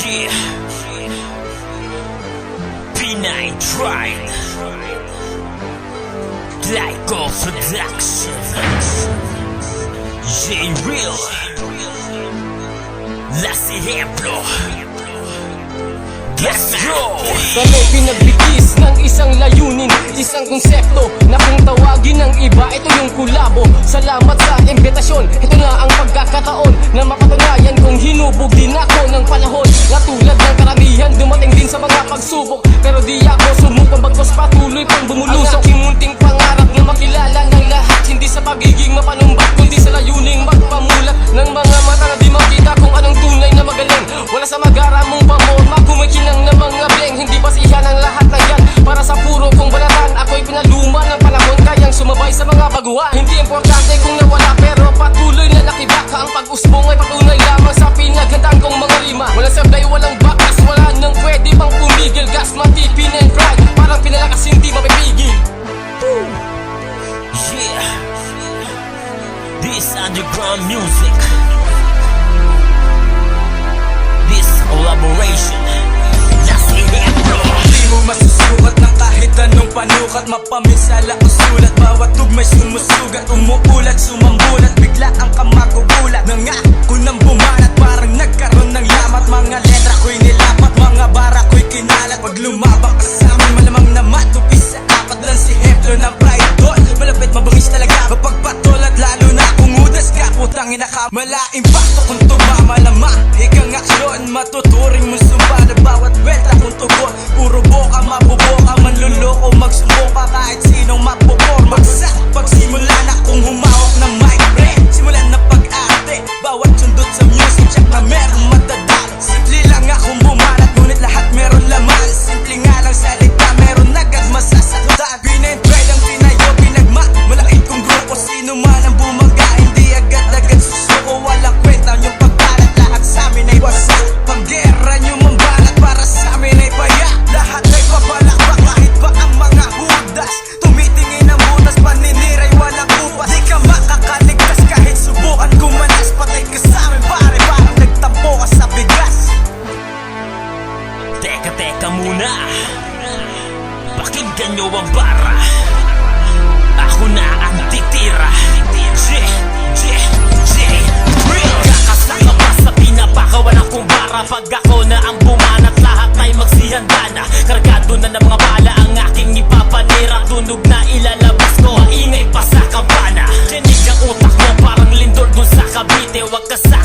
Yeah. P9 Tribe Lyco Production J-Real Las Ejemplo Let's go! Kami pinagbigis ng isang layunin, isang konsepto na kung tawagin ng iba, ito yung kulabo. Salamat sa imbitasyon, ito na ang pagkakataon na mapatunayan kung hinubog din ako ng panahon. Natulad ng karamihan, dumating din sa mga pagsubok, pero di ako sumukang bagkos patuloy pang bumulusok. Ang aking munting pangarap na makilala ng lahat, hindi sa pagiging mapanumbat, kundi sa layuning magpamulat ng mga mata na di makita kung anong tunay na magaling. Wala sa magara mong pamorma, kumikinang ng mga bleng, hindi basihan ang lahat ng yan para sa puro kong balatan. Ako'y pinaluma ng panahon, kayang sumabay sa mga baguhan. Hindi importante kung nawala, pero patuloy na nakibaka. Ang pag-usbong ay patunay lamang sa pinaghandang kong mga rima. Walang sablay, walang bakas, wala nang pwede pang pumigil. Gas, matipin and pride, parang pinalakas hindi mapipigil. Yeah. This underground music, this collaboration, Las Ejemplo. Di mo masusukat ng kahit anong panukat, mapaminsala o sulat. Bawat tugma'y sumusugat, umuulat, sumambulat. Bigla ang kamagugulat, nangako nang bumanat, parang nagkaroon ng lamat. Mga letra ko'y nilapat, mga bara ko'y kinalat. Pag lumabang ka sa amin, malamang na matupis sa apat lang si Hemplo ng pride doon. Malapit mabangis talaga kapag patulat, lalo na kung udas ka. Putang ina ka, mala-impacto kung tumama lamang. Ikang aksyon, matuturing mo sumpa na bawat welta kung tugon. Puro boka, mabuboka, manluloko, magsubuka kahit sinong magpuporma. Sa pagsimula na kung humawak ng mic, pre, simulan na pag-arte. Bawat sundot sa music, check na merong matadali. Simple lang akong bumanat, ngunit lahat meron laman. Simple nga lang salita, meron agad masasakutan. Pinentrade ang tinayo, pinagma, malaki kong grupo. Sino man ang bumaga, hindi agad-agad susuko. Walang kwenta yung pagbalat, lahat sa amin ay wasak. Panggera nyo mambalat, para sa amin ay payak. Lahat ay papalakpak, kahit pa ang mga hudas. Tumitingin ang butas, paniniray walang upas. Di ka makakaligtas kahit subukan kumanas. Patay ka sa amin pare, parang nagtampo ka sa bigas. Teka muna, pakinggan nyo ang bara. Ako na ang titira. Real. Kakasaka pa sa pinapakawan ng kumbara. Pag ako na ang bumanat, lahat ay magsihanda na. Kargado na ng mga bala ang aking ipapanira. Tunog na ilalabas ko, ang ingay pa sa kampana. Tinig ang utak mo, parang lindor dun sa Cavite. Huwag ka sa